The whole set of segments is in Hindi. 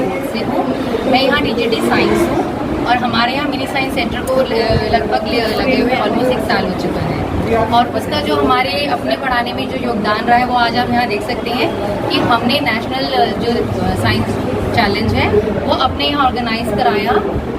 बोर्ड से हूँ। मैं यहाँ DGT साइंस हूँ और हमारे यहाँ मिनी साइंस सेंटर को लगभग लगे हुए ऑलमोस्ट 1 साल हो चुका है और उसका जो हमारे अपने पढ़ाने में जो योगदान रहा है वो आज आप यहाँ देख सकते हैं कि हमने नेशनल जो साइंस चैलेंज है वो अपने यहाँ ऑर्गेनाइज कराया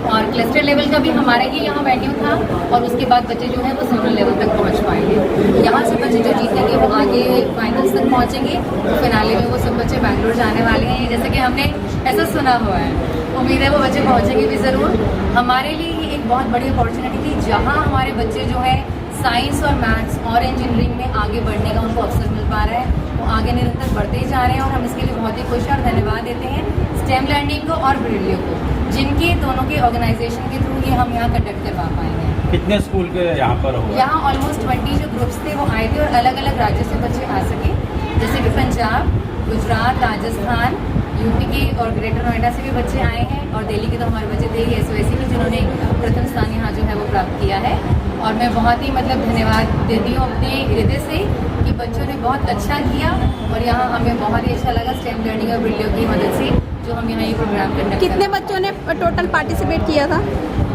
और क्लस्टर लेवल का भी हमारे ही यहाँ वेन्यू था और उसके बाद बच्चे जो है वो जोनल लेवल तक पहुँच पाएंगे। यहाँ से बच्चे जो जीतेंगे वो आगे फाइनल्स तक पहुँचेंगे, तो फिनाले में वो सब बच्चे बैंगलोर जाने वाले हैं जैसे कि हमने ऐसा सुना हुआ है। उम्मीद है वो बच्चे पहुँचेंगे भी ज़रूर। हमारे लिए ये एक बहुत बड़ी अपॉर्चुनिटी थी जहाँ हमारे बच्चे जो है साइंस और मैथ्स और इंजीनियरिंग में आगे बढ़ने का उनको अवसर मिल पा रहा है, वो आगे निरंतर बढ़ते ही जा रहे हैं और हम इसके लिए बहुत ही खुश हैं और धन्यवाद देते हैं स्टेम लर्निंग को और ब्रिलियो को, जिनके दोनों के ऑर्गेनाइजेशन के थ्रू ये हम यहाँ कंडक्ट करवा पाए हैं। कितने स्कूल के यहाँ पर हो? यहाँ ऑलमोस्ट 20 जो ग्रुप्स थे वो आए थे और अलग अलग राज्यों से बच्चे आ सके, जैसे कि पंजाब, गुजरात, राजस्थान, यूपी के और ग्रेटर नोएडा से भी बच्चे आए हैं और दिल्ली के तो हमारे बच्चे थे ही SOSC में जिन्होंने प्रथम स्थान यहाँ जो है वो प्राप्त किया है। और मैं बहुत ही धन्यवाद देती हूँ अपने हृदय से कि बच्चों ने बहुत अच्छा किया और यहाँ हमें बहुत ही अच्छा लगा स्टेम लर्निंग और ब्रिलियो की मदद से जो हम यहाँ ये प्रोग्राम कंडक्ट। कितने बच्चों ने टोटल पार्टिसिपेट किया था?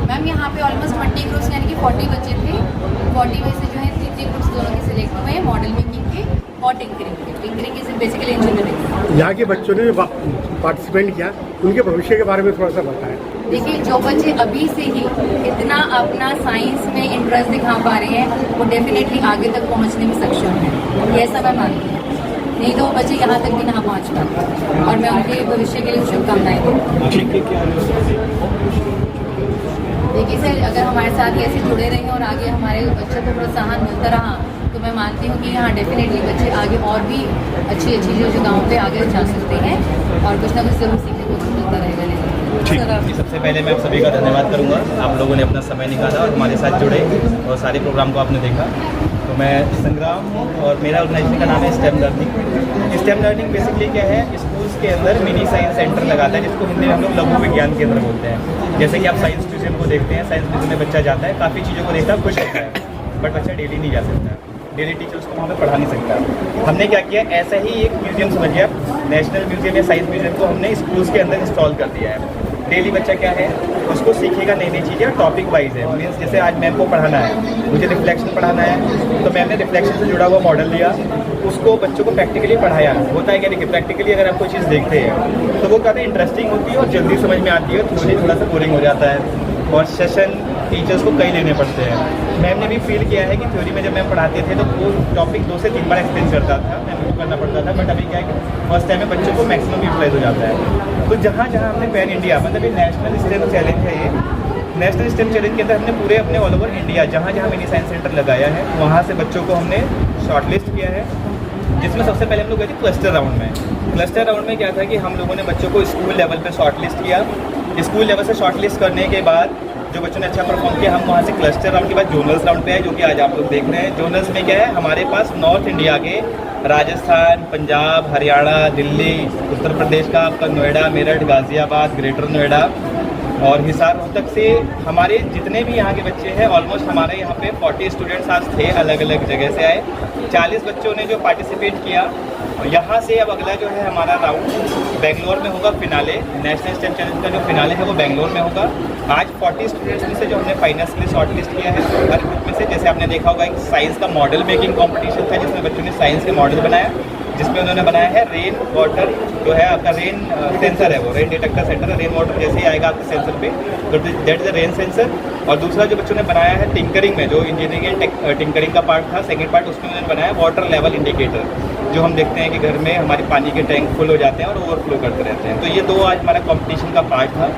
मैम यहाँ पे ऑलमोस्ट 20 ग्रुप्स यानी कि 40 बच्चे थे। 40 में से जो है 3 ग्रुप्स दोनों के सिलेक्ट हुए हैं, मॉडल मेकिंग के और टिंकरिंग के। Tinkering is basically engineering. यहाँ के बच्चों ने पार्टिसिपेट किया, उनके भविष्य के बारे में थोड़ा सा बताएं। देखिए, जो बच्चे अभी से ही इतना अपना साइंस में इंटरेस्ट दिखा पा रहे हैं वो डेफिनेटली आगे तक पहुँचने में सक्षम है, ये ऐसा मैं मानती हूँ। नहीं तो वो बच्चे यहाँ तक भी ना पहुँच पाते और मैं उनके भविष्य के लिए शुभकामनाएं दूँ। देखिए सर, अगर हमारे साथ ऐसे जुड़े रहें और आगे हमारे बच्चों को प्रोत्साहन मिलता रहा तो मैं मानती हूँ कि यहाँ डेफिनेटली बच्चे आगे और भी अच्छी अच्छी जो जगहों पे आगे जा सकते हैं और कुछ ना कुछ जरूर सीखने को मिलता रहेगा। सबसे पहले मैं आप सभी का धन्यवाद करूँगा, आप लोगों ने अपना समय निकाला और हमारे साथ जुड़े और सारे प्रोग्राम को आपने देखा। तो मैं संग्राम हूँ और मेरा ऑर्गेनाइजेशन का नाम है stem learning. Stem learning basically क्या है, स्कूल्स के अंदर मिनी साइंस सेंटर लगाता है जिसको हिंदी में हम लोग लघु विज्ञान केंद्र बोलते हैं। जैसे कि आप साइंस म्यूजियम को देखते हैं, साइंस म्यूजियम में बच्चा जाता है, काफ़ी चीज़ों को देखता है, खुश होता है, बट बच्चा डेली नहीं जा सकता, डेली टीचर उसको वहाँ पे पढ़ा नहीं सकता। हमने क्या किया, ऐसा ही एक म्यूजियम समझिए आप, नेशनल म्यूजियम या साइंस म्यूजियम को हमने स्कूल्स के अंदर इंस्टॉल कर दिया है। डेली बच्चा क्या है, उसको सीखेगा नई नई चीज़ें और टॉपिक वाइज है। मीन्स जैसे आज मैम को पढ़ाना है, मुझे रिफ्लेक्शन पढ़ाना है, तो मैम ने रिफ्लेक्शन से जुड़ा हुआ मॉडल लिया, उसको बच्चों को प्रैक्टिकली पढ़ाया। होता है क्या, देखिए प्रैक्टिकली अगर आप कोई चीज़ देखते हैं तो वो काफ़ी इंटरेस्टिंग होती है और जल्दी समझ में आती है, थोड़ी थोड़ा सा बोरिंग हो जाता है और सेशन टीचर्स को कई लेने पड़ते हैं। मैम ने भी फील किया है कि थ्योरी में जब मैम पढ़ाते थे तो वो टॉपिक 2 से 3 बार एक्सप्लेन करता था, मैम को करना पड़ता था, बट अभी क्या है कि फर्स्ट टाइम में बच्चों को मैक्सिमम यूटिलाइज हो जाता है। तो जहाँ जहाँ हमने पैन इंडिया, मतलब ये नेशनल स्टेम चैलेंज है, ये नेशनल स्टेम चैलेंज के अंदर हमने पूरे अपने ऑल ओवर इंडिया जहाँ जहाँ मिनी साइंस सेंटर लगाया है वहाँ से बच्चों को हमने शॉर्टलिस्ट किया है, जिसमें सबसे पहले हम लोग गए थे क्लस्टर राउंड में। क्लस्टर राउंड में क्या था कि हम लोगों ने बच्चों को स्कूल लेवल पे शॉर्टलिस्ट किया। स्कूल लेवल से शॉर्टलिस्ट करने के बाद जो बच्चों ने अच्छा परफॉर्म किया, हम वहाँ से क्लस्टर राउंड के बाद जोनल्स राउंड पे आए, जो कि आज आप लोग देख रहे हैं। जोनल्स में क्या है, हमारे पास नॉर्थ इंडिया के राजस्थान, पंजाब, हरियाणा, दिल्ली, उत्तर प्रदेश का आपका नोएडा, मेरठ, गाज़ियाबाद, ग्रेटर नोएडा और हिसार रोहतक से हमारे जितने भी यहाँ के बच्चे हैं, ऑलमोस्ट हमारे यहाँ पे 40 स्टूडेंट्स आज थे, अलग अलग जगह से आए। 40 बच्चों ने जो पार्टिसिपेट किया। यहाँ से अब अगला जो है हमारा राउंड बेंगलोर में होगा, फिनाले नेशनल स्टेम चैलेंज का जो फिनाले है वो बेंगलोर में होगा। आज 40 स्टूडेंट्स में से जो हमने फाइनल्स के लिए शॉर्ट लिस्ट किया है, हर ग्रुप में से जैसे आपने देखा होगा एक साइंस का मॉडल मेकिंग कॉम्पिटिशन था जिसमें बच्चों ने साइंस के मॉडल बनाया, जिसमें उन्होंने बनाया है रेन वाटर, जो है आपका रेन सेंसर है, वो रेन डिटेक्टर सेंटर है, रेन वाटर जैसे ही आएगा आपके सेंसर पे तो that is the rain sensor. और दूसरा जो बच्चों ने बनाया है टिंकरिंग में, जो इंजीनियरिंग एंड टिंकरिंग का पार्ट था, सेकंड पार्ट, उसमें उन्होंने बनाया वाटर लेवल इंडिकेटर, जो हम देखते हैं कि घर में हमारे पानी के टैंक फुल हो जाते हैं और ओवरफ्लो करते रहते हैं। तो ये 2 आज हमारा कॉम्पिटिशन का पार्ट था।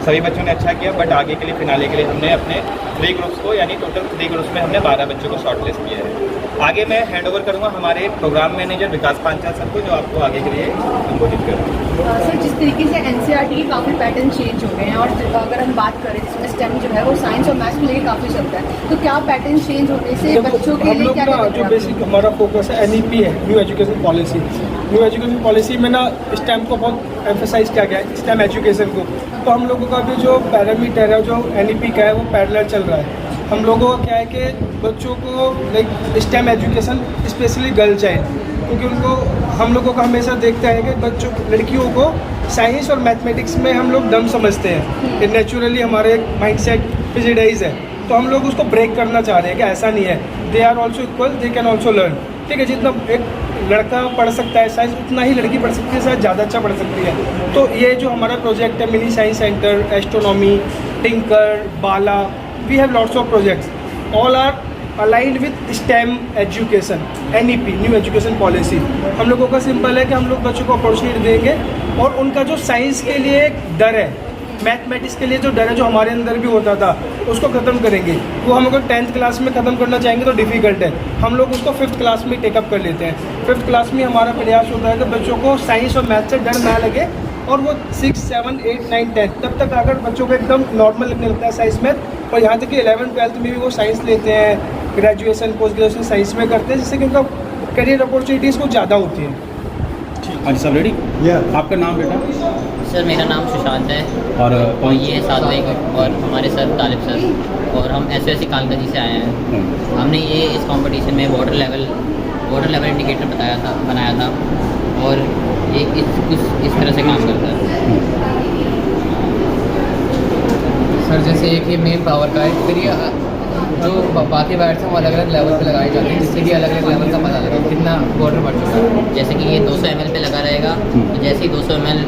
सभी बच्चों ने अच्छा किया, बट आगे के लिए फिनाले के लिए हमने अपने 3 ग्रुप्स को, यानी टोटल 3 ग्रुप्स में हमने 12 बच्चों को शॉर्ट लिस्ट किया है। आगे मैं हैंड ओवर करूँगा हमारे प्रोग्राम मैनेजर विकास पांचाल सर को, जो आपको आगे के लिए संबोधित करेंगे। सर, जिस तरीके से NCERT के काफ़ी पैटर्न चेंज हो गए हैं और अगर हम बात करें जिसमें स्टेम जो है वो साइंस और मैथ्स को लेकर काफ़ी चलता है, तो क्या पैटर्न चेंज होने से बच्चों के लिए क्या जो बेसिक हमारा फोकस है NEP है, new education policy. New education policy में ना स्टेम को बहुत एम्फेसाइज किया गया है, स्टेम एजुकेशन को। तो हम लोगों का भी जो पैरामीटर है, जो NEP का है, वो पैरेलल चल रहा है। हम लोगों का क्या है कि बच्चों को like stem education specially girl child, क्योंकि उनको हम लोगों को हमेशा देखते हैं कि बच्चों लड़कियों को साइंस और मैथमेटिक्स में हम लोग डम समझते हैं कि नेचुरली हमारे एक माइंडसेट फिजिडाइज है, तो हम लोग उसको ब्रेक करना चाह रहे हैं कि ऐसा नहीं है, they are also equal, they can also learn. ठीक है, जितना एक लड़का पढ़ सकता है साइंस, उतना ही लड़की पढ़ सकती है, शायद ज़्यादा अच्छा पढ़ सकती है। तो ये जो हमारा प्रोजेक्ट है mini science centre, astronomy, tinker, बाला, we have lots of projects, all are aligned with STEM education, NEP new education policy. हम लोगों का सिंपल है कि हम लोग बच्चों को अपॉर्चुनिटी देंगे और उनका जो साइंस के लिए एक डर है, मैथमेटिक्स के लिए जो डर है, जो हमारे अंदर भी होता था, उसको ख़त्म करेंगे। वो हम अगर 10th क्लास में ख़त्म करना चाहेंगे तो डिफ़िकल्ट है, हम लोग उसको 5th क्लास में टेकअप कर लेते हैं। 5th क्लास में हमारा प्रयास होता है कि बच्चों को साइंस और मैथ से डर ना लगे और वो 6, 7, 8, 9, 10 तब तक अगर बच्चों को एकदम नॉर्मल लगने लगता है साइंस मैथ, और यहाँ तक कि 11th 12th में भी वो साइंस लेते हैं, ग्रेजुएशन पोस्ट ग्रेजुएशन साइंस में करते हैं, जिससे कि उनका करियर अपॉर्चुनिटीज़ कुछ ज़्यादा होती हैं। हाँ जी, सब रेडी? आपका नाम बेटा? सर मेरा नाम सुशांत है और ये सात्विक और हमारे सर तालिब सर, और हम SOSC कालका जी से आए हैं। हमने ये इस कंपटीशन में वाटर लेवल इंडिकेटर बनाया था और ये इस तरह से काम करता है। सर जैसे एक ये मेन पावर का है, फिर ये जो बाकी वायर्स हैं वो अलग अलग लेवल पे लगाए जाते हैं, जिससे कि अलग अलग लेवल का पता लगे कितना वाटर बढ़ चुका है। जैसे कि ये 200 ml पे लगा रहेगा, तो जैसे ही 200 ml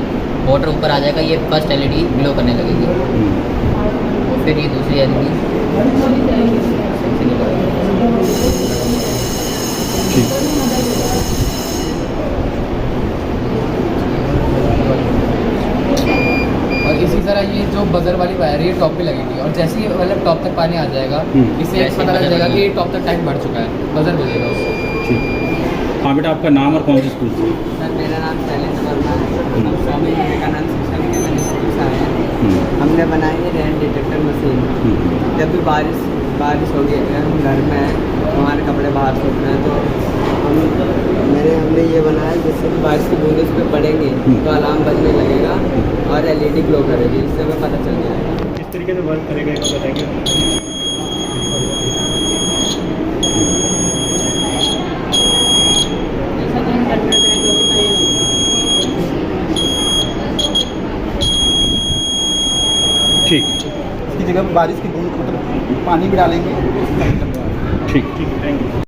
वाटर ऊपर आ जाएगा, ये फर्स्ट LED ग्लो करने लगेगी, और फिर ये दूसरी LED और इसी तरह ये जो बजर वाली वायर है ये टॉप पे लगेगी, और जैसे ही मतलब टॉप तक पानी आ जाएगा, इससे एक पता लग जाएगा कि ये टॉप तक टैंक बढ़ चुका है, बजर बजेगा उससे। ठीक। हाँ बेटा, आपका नाम और कौन से स्कूल से? सर मेरा नाम शैलेंद्र वर्मा है, हम स्वामी विवेकानंद शिक्षा निकेतन स्कूल से आए हैं। हमने बनाई है रेन डिटेक्टर मशीन। जब भी बारिश होगी, अगर हम घर में हैं, हमारे कपड़े बाहर सूख रहे हैं, तो हमने ये बनाया जिससे कि बारिश की बूंदें उस पर पड़ेंगी तो अलार्म बजने लगेगा और LED ग्लो करेगी, इससे हमें पता चल जाएगा। किस तरीके से वर्क करेगा ये बताएंगे? ठीक। इसकी जगह बारिश की बूंद मतलब पानी भी डालेंगे। ठीक, थैंक यू।